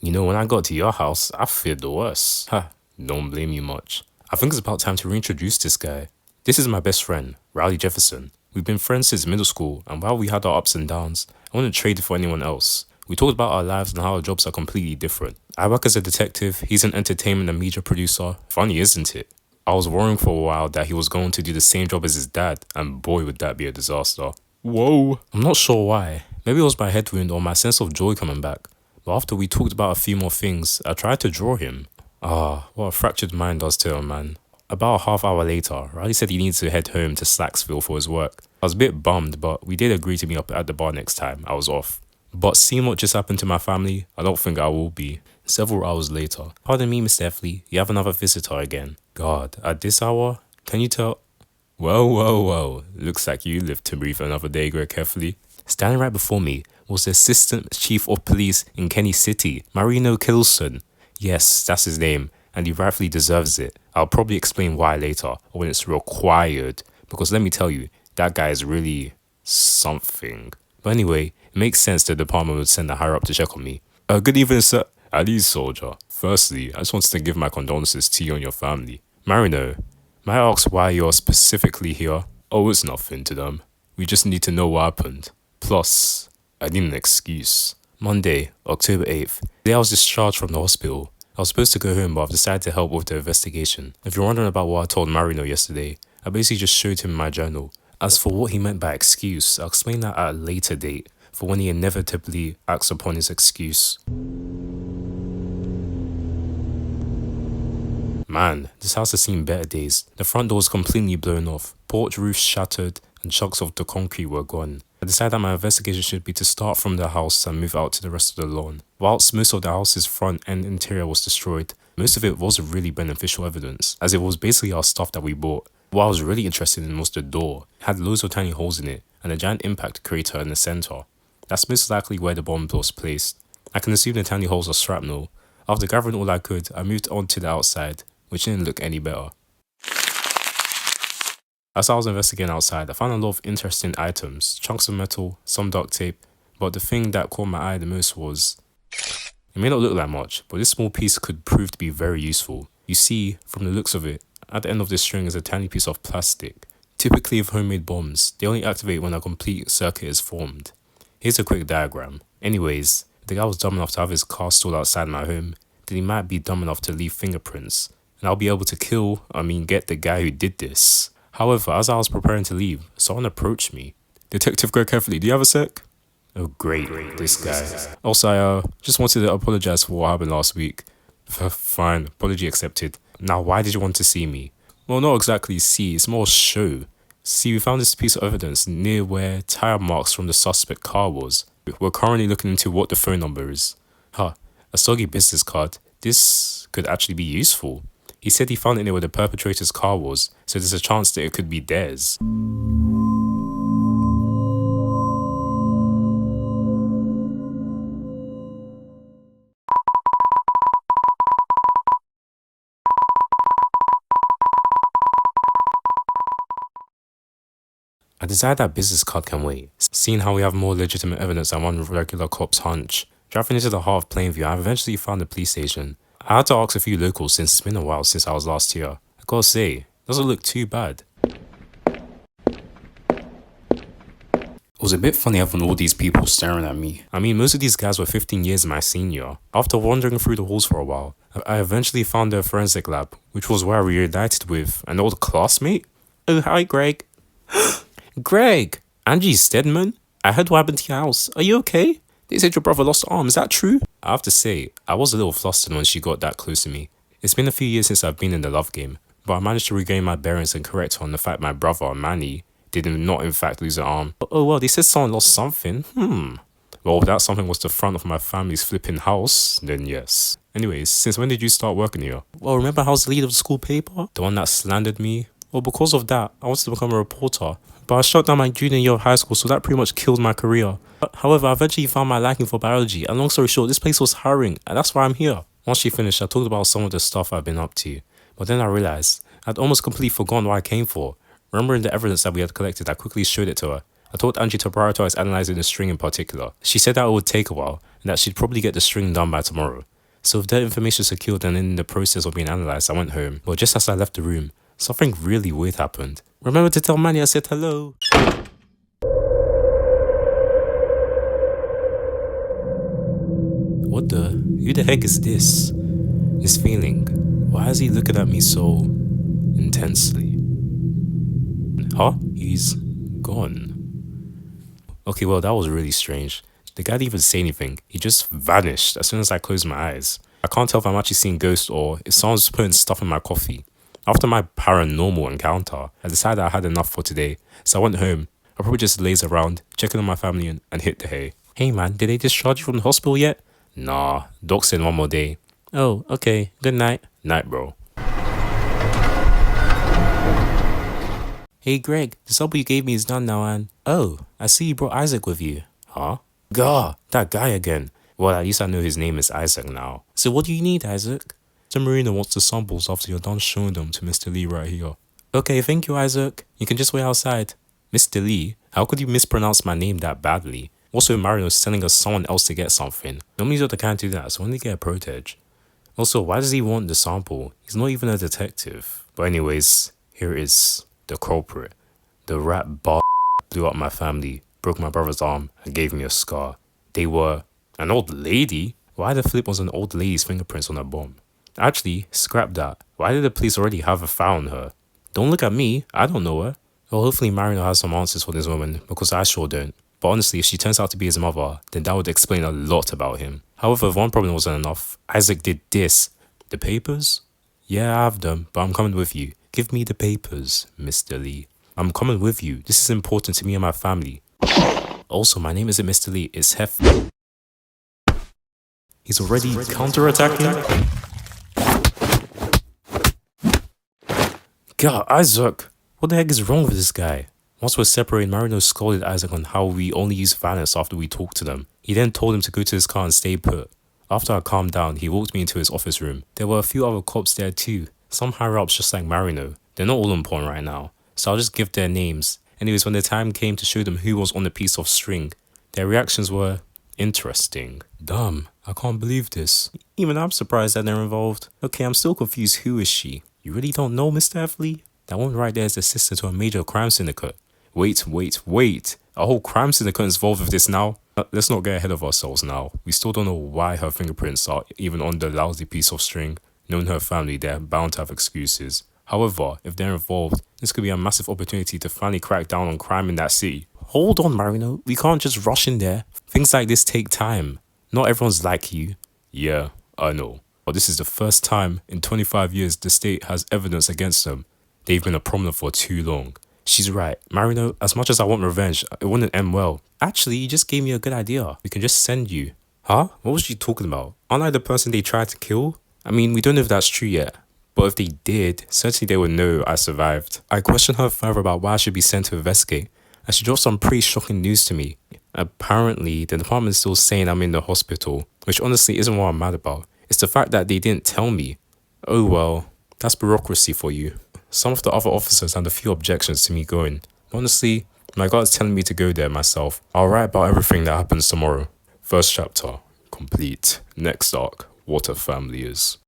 You know, when I got to your house, I feared the worst. Ha, don't blame you much. I think it's about time to reintroduce this guy. This is my best friend, Riley Jefferson. We've been friends since middle school, and while we had our ups and downs, I wouldn't trade it for anyone else. We talked about our lives and how our jobs are completely different. I work as a detective, he's an entertainment and media producer. Funny, isn't it? I was worrying for a while that he was going to do the same job as his dad, and boy would that be a disaster. Whoa. I'm not sure why. Maybe it was my head wound or my sense of joy coming back. But after we talked about a few more things, I tried to draw him. What a fractured mind does to a man. About a half hour later, Riley said he needs to head home to Slacksville for his work. I was a bit bummed, but we did agree to meet up at the bar next time I was off. But seeing what just happened to my family, I don't think I will be. Several hours later, pardon me, Mr. Effley, you have another visitor again. God, at this hour? Can you tell? Whoa. Looks like you lived to breathe another day, Greg Heffley. Standing right before me was the Assistant Chief of Police in Kenny City, Marino Kilson. Yes, that's his name, and he rightfully deserves it. I'll probably explain why later, or when it's required, because let me tell you, that guy is really something. But anyway, it makes sense the department would send a higher up to check on me. Good evening, sir. At ease, soldier. Firstly, I just wanted to give my condolences to you and your family. Marino, may I ask why you're specifically here? Oh, it's nothing to them. We just need to know what happened. Plus, I need an excuse. Monday, October 8th, the day I was discharged from the hospital. I was supposed to go home, but I've decided to help with the investigation. If you're wondering about what I told Marino yesterday, I basically just showed him my journal. As for what he meant by excuse, I'll explain that at a later date, for when he inevitably acts upon his excuse. Man, this house has seen better days. The front door was completely blown off, porch roof shattered, and chunks of the concrete were gone. I decided that my investigation should be to start from the house and move out to the rest of the lawn. Whilst most of the house's front and interior was destroyed, most of it wasn't really beneficial evidence, as it was basically our stuff that we bought. What I was really interested in was the door. It had loads of tiny holes in it, and a giant impact crater in the center. That's most likely where the bomb was placed. I can assume the tiny holes are shrapnel. After gathering all I could, I moved on to the outside, which didn't look any better. As I was investigating outside, I found a lot of interesting items, chunks of metal, some duct tape, but the thing that caught my eye the most was... It may not look like much, but this small piece could prove to be very useful. You see, from the looks of it, at the end of this string is a tiny piece of plastic. Typically with homemade bombs, they only activate when a complete circuit is formed. Here's a quick diagram. Anyways, if the guy was dumb enough to have his car stored outside my home, then he might be dumb enough to leave fingerprints, and I'll be able to get the guy who did this. However, as I was preparing to leave, someone approached me. Detective Greg Heffley, do you have a sec? Oh great, this guy. Also, I just wanted to apologize for what happened last week. Fine, apology accepted. Now, why did you want to see me? Well, not exactly see, it's more show. See, we found this piece of evidence near where tire marks from the suspect car was. We're currently looking into what the phone number is. A soggy business card. This could actually be useful. He said he found it near where the perpetrator's car was, so there's a chance that it could be theirs. I decided that business card can wait, seeing how we have more legitimate evidence than one regular cop's hunch. Driving into the heart of Plainview, I eventually found the police station. I had to ask a few locals since it's been a while since I was last here. I gotta say, it doesn't look too bad. It was a bit funny having all these people staring at me. I mean, most of these guys were 15 years my senior. After wandering through the halls for a while, I eventually found their forensic lab, which was where I reunited with an old classmate. Oh, hi, Greg. Greg! Angie Stedman? I heard what happened to your house. Are you okay? They said your brother lost an arm, is that true? I have to say, I was a little flustered when she got that close to me. It's been a few years since I've been in the love game, but I managed to regain my bearings and correct her on the fact my brother, Manny, did not in fact lose an arm. Oh well, they said someone lost something. Well, if that something was the front of my family's flipping house, then yes. Anyways, since when did you start working here? Well, remember I was the lead of the school paper? The one that slandered me? Well, because of that, I wanted to become a reporter. But I shut down my junior year of high school, so that pretty much killed my career. However, I eventually found my liking for biology, and long story short, this place was hiring, and that's why I'm here. Once she finished, I talked about some of the stuff I've been up to, but then I realized I'd almost completely forgotten what I came for. Remembering the evidence that we had collected, I quickly showed it to her. I told Angie to prioritize analyzing the string in particular. She said that it would take a while, and that she'd probably get the string done by tomorrow. So with that information secured and in the process of being analysed, I went home. But just as I left the room, something really weird happened. Remember to tell Manny I said hello. What the? Who the heck is this? This feeling. Why is he looking at me so intensely? Huh? He's gone. Okay, well, that was really strange. The guy didn't even say anything. He just vanished as soon as I closed my eyes. I can't tell if I'm actually seeing ghosts or if someone's putting stuff in my coffee. After my paranormal encounter, I decided I had enough for today, so I went home. I probably just laze around, checking on my family and hit the hay. Hey man, did they discharge you from the hospital yet? Nah, doc said one more day. Oh, okay. Good night. Night, bro. Hey Greg, the supper you gave me is done now and... Oh, I see you brought Isaac with you. Huh? Gah, that guy again. Well, at least I know his name is Isaac now. So what do you need, Isaac? Mr. Marino wants the samples after you're done showing them to Mr. Lee right here. Okay, thank you, Isaac. You can just wait outside. Mr. Lee, how could you mispronounce my name that badly? Also, Marino's telling us someone else to get something. Normally they can't do that, so when they get a protege. Also, why does he want the sample? He's not even a detective. But anyways, here is the culprit. The rat blew up my family, broke my brother's arm, and gave me a scar. They were an old lady? Why the flip was an old lady's fingerprints on a bomb? Actually, scrap that. Why did the police already have a file on her? Don't look at me, I don't know her. Well, hopefully Marino has some answers for this woman, because I sure don't. But honestly, if she turns out to be his mother, then that would explain a lot about him. However, if one problem wasn't enough, Isaac did this. The papers? Yeah, I have them, but I'm coming with you. Give me the papers, Mr. Lee. I'm coming with you. This is important to me and my family. Also, my name isn't Mr. Lee, it's Hef. He's already counterattacking? God, Isaac! What the heck is wrong with this guy? Once we're separated, Marino scolded Isaac on how we only use violence after we talk to them. He then told him to go to his car and stay put. After I calmed down, he walked me into his office room. There were a few other cops there too. Some higher ups just like Marino. They're not all important right now, so I'll just give their names. Anyways, when the time came to show them who was on the piece of string, their reactions were interesting. Damn, I can't believe this. Even I'm surprised that they're involved. Okay, I'm still confused. Who is she? You really don't know, Mr. F. Lee? That one right there is the sister to a major crime syndicate. Wait. A whole crime syndicate is involved with this now? Let's not get ahead of ourselves now. We still don't know why her fingerprints are even on the lousy piece of string. Knowing her family, they're bound to have excuses. However, if they're involved, this could be a massive opportunity to finally crack down on crime in that city. Hold on, Marino. We can't just rush in there. Things like this take time. Not everyone's like you. Yeah, I know. But this is the first time in 25 years the state has evidence against them. They've been a problem for too long. She's right. Marino, as much as I want revenge, it wouldn't end well. Actually, you just gave me a good idea. We can just send you. Huh? What was she talking about? Aren't I the person they tried to kill? I mean, we don't know if that's true yet. But if they did, certainly they would know I survived. I questioned her further about why I should be sent to investigate, and she dropped some pretty shocking news to me. Apparently, the department is still saying I'm in the hospital, which honestly isn't what I'm mad about. It's the fact that they didn't tell me. Oh well, that's bureaucracy for you. Some of the other officers had a few objections to me going. Honestly, my gut's telling me to go there myself. I'll write about everything that happens tomorrow. First chapter, complete. Next arc, what a family is.